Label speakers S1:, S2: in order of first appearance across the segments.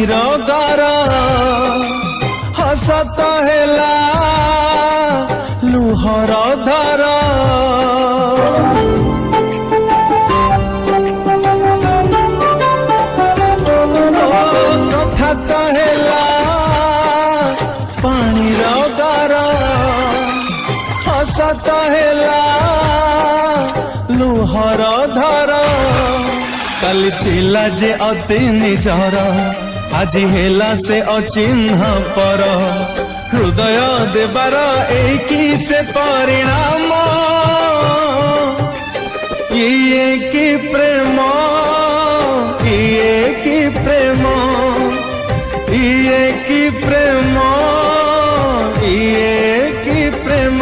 S1: पानीर गार हसत हेला लुहर धार कथा तो हेला पानीर गार हसत हेला लुहर धार काली थिला जे अति निजर आज हेला से अचिन्ह पर हृदय देवार एकी से परिणाम ये की प्रेम ये की प्रेम ये की प्रेम ये की प्रेम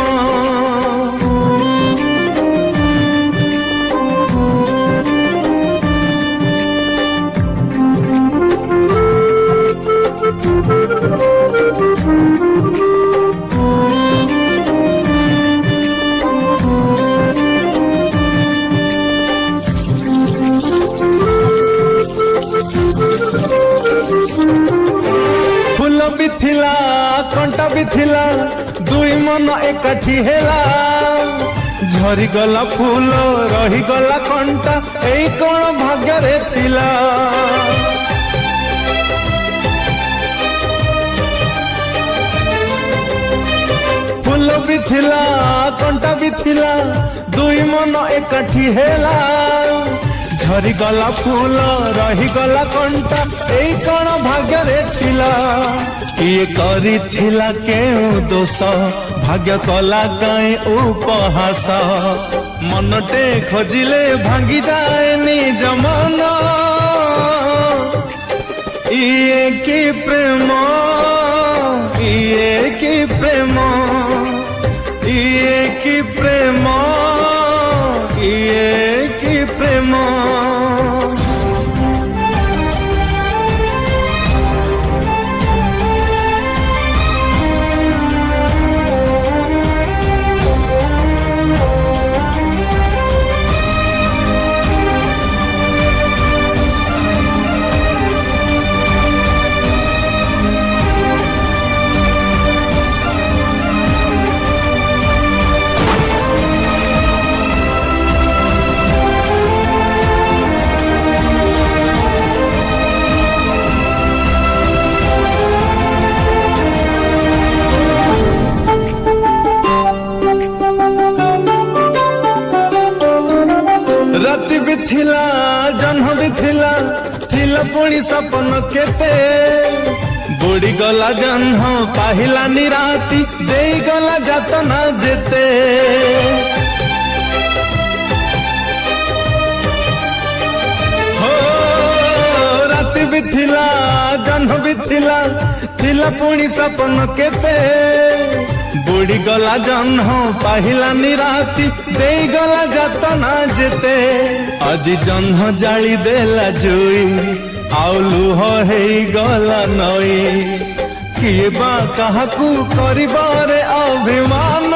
S1: भी थिला कंटा भी थिला दुई मन एकाठी हेला झरी गला फूल रही गला कंटा एई कोन भाग्य रे थिला फूल भी थिला कंटा भी थिला दुई मन एकाठी हेला झरी गला फूल रही गला कंटा एई कोन भाग्य रे थिला ये करी थिला केउ दोष भाग्य कला कई उपहास मनटे खोजिले भांगी जाए निज मन ये की प्रेम ये की प्रेम ये की प्रेम ये की प्रेम राति भी थिला जन्म भी थिला पुणी सपन केते बुड़ी गला जन्म पाहिला निराती दे गला जातना जेते हो राति भी थिला जन्म भी थिला पुणी सपन केते बुड़ी गला जन्म पाहिला निराती दे गला जातना जेते आज जन्म जाली देला जुई आउ लुह हे गला नई किए बा काहाकू करिबारे अभिमान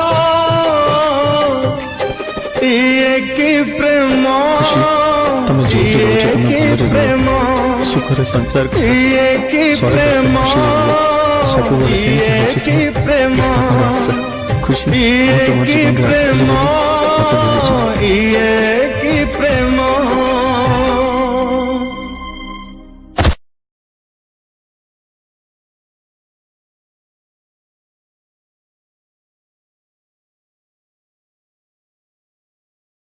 S1: ये की प्रेम ये की प्रेम
S2: सुखर संसार
S1: ये की प्रेम ये की प्रेम
S2: खुशी
S1: ये की प्रेम ये